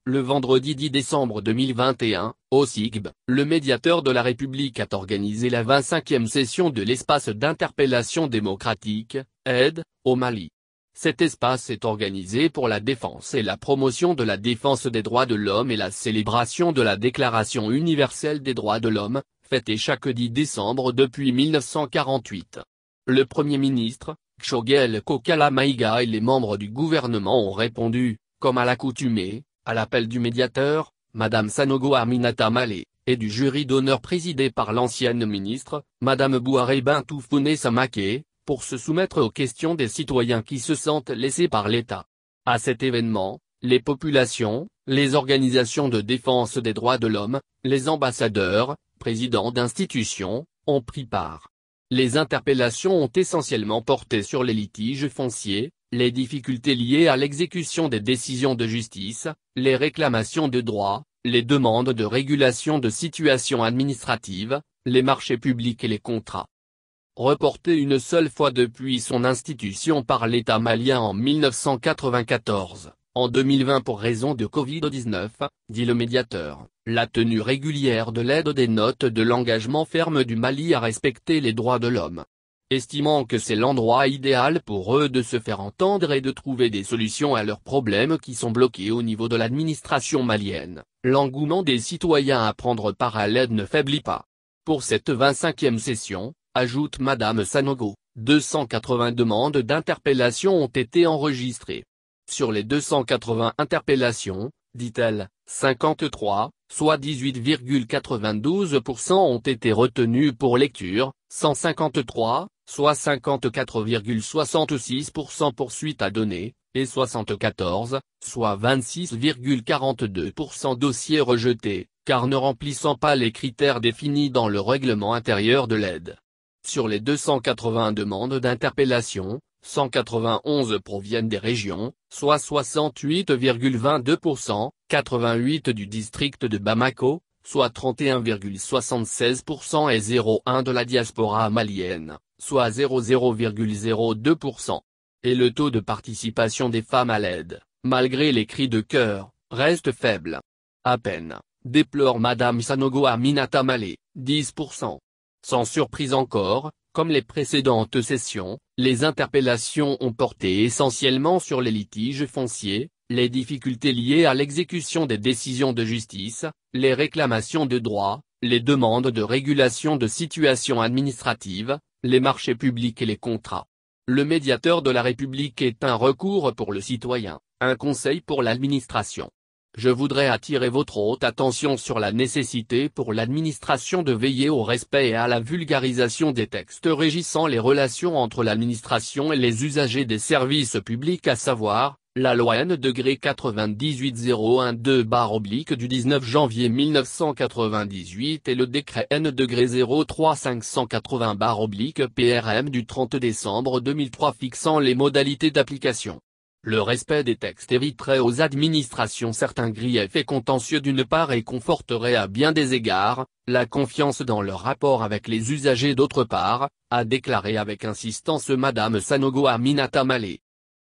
le vendredi 10 décembre 2021, au SIGB, le médiateur de la République a organisé la 25e session de l'espace d'interpellation démocratique, aide, au Mali. Cet espace est organisé pour la défense et la promotion de la défense des droits de l'homme et la célébration de la Déclaration universelle des droits de l'homme, fêtée chaque 10 décembre depuis 1948. Le Premier ministre, Choguel Kokala Maïga et les membres du gouvernement ont répondu, comme à l'accoutumée, à l'appel du médiateur, Madame Sanogo Aminata Malé, et du jury d'honneur présidé par l'ancienne ministre, Madame Bouaré Bintou Founé Samaké, pour se soumettre aux questions des citoyens qui se sentent laissés par l'État. À cet événement, les populations, les organisations de défense des droits de l'homme, les ambassadeurs, présidents d'institutions, ont pris part. Les interpellations ont essentiellement porté sur les litiges fonciers, les difficultés liées à l'exécution des décisions de justice, les réclamations de droits, les demandes de régulation de situations administratives, les marchés publics et les contrats. Reporté une seule fois depuis son institution par l'État malien en 1994, en 2020 pour raison de Covid-19, dit le médiateur, la tenue régulière de l'aide dénote de l'engagement ferme du Mali à respecter les droits de l'homme. Estimant que c'est l'endroit idéal pour eux de se faire entendre et de trouver des solutions à leurs problèmes qui sont bloqués au niveau de l'administration malienne, l'engouement des citoyens à prendre part à l'aide ne faiblit pas. Pour cette 25e session, ajoute Madame Sanogo, 280 demandes d'interpellation ont été enregistrées. Sur les 280 interpellations, dit-elle, 53, soit 18,92% ont été retenues pour lecture, 153, soit 54,66% pour suite à donner, et 74, soit 26,42% dossiers rejetés, car ne remplissant pas les critères définis dans le règlement intérieur de l'aide. Sur les 280 demandes d'interpellation, 191 proviennent des régions, soit 68,22%, 88 du district de Bamako, soit 31,76% et 0,1 de la diaspora malienne, soit 0,02%. Et le taux de participation des femmes à l'aide, malgré les cris de cœur, reste faible. À peine, déplore Madame Sanogo Aminata Malé, 10%. Sans surprise encore, comme les précédentes sessions, les interpellations ont porté essentiellement sur les litiges fonciers, les difficultés liées à l'exécution des décisions de justice, les réclamations de droits, les demandes de régulation de situations administratives, les marchés publics et les contrats. Le médiateur de la République est un recours pour le citoyen, un conseil pour l'administration. Je voudrais attirer votre haute attention sur la nécessité pour l'administration de veiller au respect et à la vulgarisation des textes régissant les relations entre l'administration et les usagers des services publics, à savoir, la loi N-98-012/- du 19 janvier 1998 et le décret N-03580/- du 30 décembre 2003 fixant les modalités d'application. Le respect des textes éviterait aux administrations certains griefs et contentieux d'une part et conforterait à bien des égards, la confiance dans leur rapport avec les usagers d'autre part, a déclaré avec insistance Madame Sanogo Aminata Malé.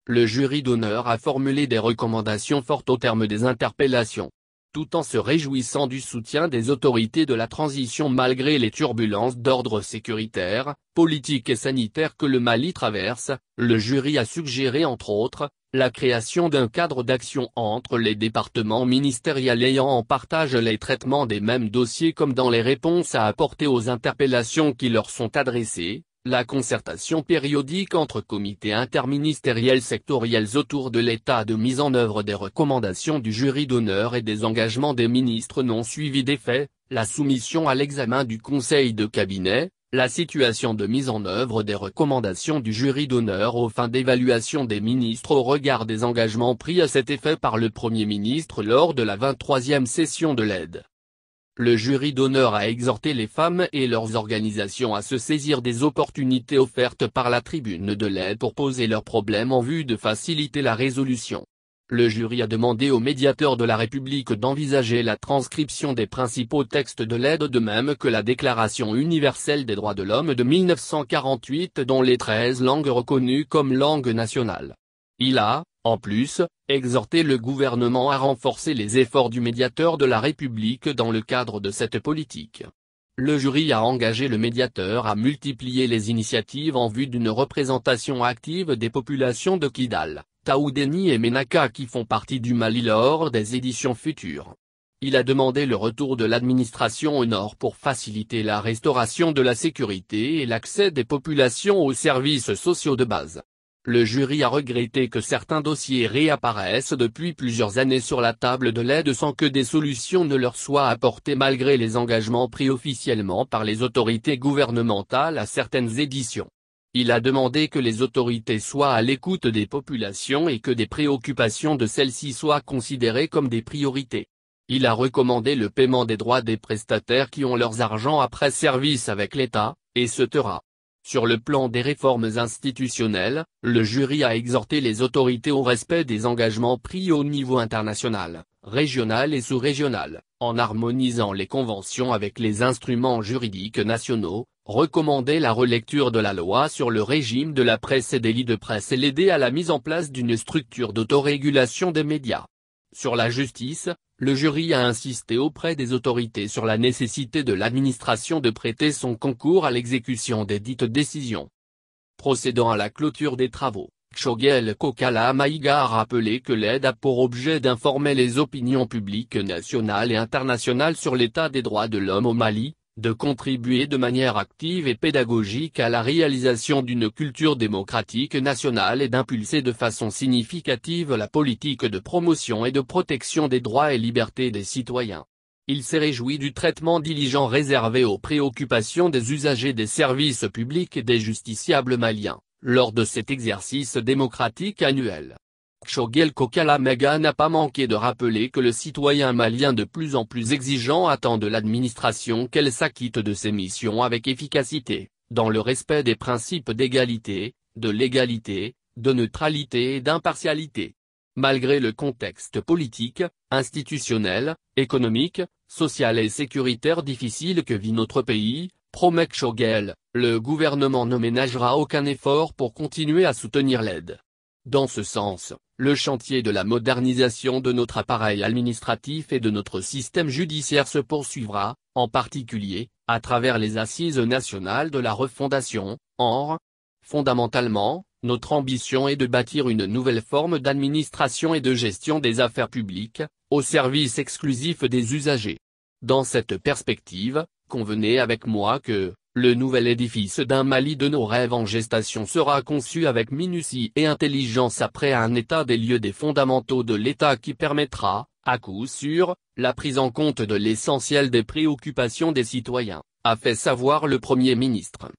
Le jury d'honneur a formulé des recommandations fortes au terme des interpellations. Tout en se réjouissant du soutien des autorités de la transition malgré les turbulences d'ordre sécuritaire, politique et sanitaire que le Mali traverse, le jury a suggéré entre autres, la création d'un cadre d'action entre les départements ministériels ayant en partage les traitements des mêmes dossiers comme dans les réponses à apporter aux interpellations qui leur sont adressées, la concertation périodique entre comités interministériels sectoriels autour de l'état de mise en œuvre des recommandations du jury d'honneur et des engagements des ministres non suivis des faits, la soumission à l'examen du conseil de cabinet, la situation de mise en œuvre des recommandations du jury d'honneur aux fins d'évaluation des ministres au regard des engagements pris à cet effet par le Premier ministre lors de la 23e session de l'aide. Le jury d'honneur a exhorté les femmes et leurs organisations à se saisir des opportunités offertes par la tribune de l'aide pour poser leurs problèmes en vue de faciliter la résolution. Le jury a demandé au médiateur de la République d'envisager la transcription des principaux textes de l'aide de même que la Déclaration universelle des droits de l'homme de 1948 dont les 13 langues reconnues comme langue nationale. Il a, En plus, exhorter le gouvernement à renforcer les efforts du médiateur de la République dans le cadre de cette politique. Le jury a engagé le médiateur à multiplier les initiatives en vue d'une représentation active des populations de Kidal, Taoudéni et Ménaka qui font partie du Mali lors des éditions futures. Il a demandé le retour de l'administration au nord pour faciliter la restauration de la sécurité et l'accès des populations aux services sociaux de base. Le jury a regretté que certains dossiers réapparaissent depuis plusieurs années sur la table de l'aide sans que des solutions ne leur soient apportées malgré les engagements pris officiellement par les autorités gouvernementales à certaines éditions. Il a demandé que les autorités soient à l'écoute des populations et que des préoccupations de celles-ci soient considérées comme des priorités. Il a recommandé le paiement des droits des prestataires qui ont leurs argents après service avec l'État, et se taira. Sur le plan des réformes institutionnelles, le jury a exhorté les autorités au respect des engagements pris au niveau international, régional et sous-régional, en harmonisant les conventions avec les instruments juridiques nationaux, recommandé la relecture de la loi sur le régime de la presse et délits de presse et l'aider à la mise en place d'une structure d'autorégulation des médias. Sur la justice, le jury a insisté auprès des autorités sur la nécessité de l'administration de prêter son concours à l'exécution des dites décisions. Procédant à la clôture des travaux, Choguel Kokala Maïga a rappelé que l'aide a pour objet d'informer les opinions publiques nationales et internationales sur l'état des droits de l'homme au Mali, de contribuer de manière active et pédagogique à la réalisation d'une culture démocratique nationale et d'impulser de façon significative la politique de promotion et de protection des droits et libertés des citoyens. Il s'est réjoui du traitement diligent réservé aux préoccupations des usagers des services publics et des justiciables maliens, lors de cet exercice démocratique annuel. Choguel Kokala Maïga n'a pas manqué de rappeler que le citoyen malien de plus en plus exigeant attend de l'administration qu'elle s'acquitte de ses missions avec efficacité, dans le respect des principes d'égalité, de légalité, de neutralité et d'impartialité. Malgré le contexte politique, institutionnel, économique, social et sécuritaire difficile que vit notre pays, promet Choguel, le gouvernement ne ménagera aucun effort pour continuer à soutenir l'aide. Dans ce sens, le chantier de la modernisation de notre appareil administratif et de notre système judiciaire se poursuivra, en particulier, à travers les assises nationales de la refondation, Fondamentalement, notre ambition est de bâtir une nouvelle forme d'administration et de gestion des affaires publiques, au service exclusif des usagers. Dans cette perspective, convenez avec moi que, le nouvel édifice d'un Mali de nos rêves en gestation sera conçu avec minutie et intelligence après un état des lieux des fondamentaux de l'État qui permettra, à coup sûr, la prise en compte de l'essentiel des préoccupations des citoyens, a fait savoir le Premier ministre.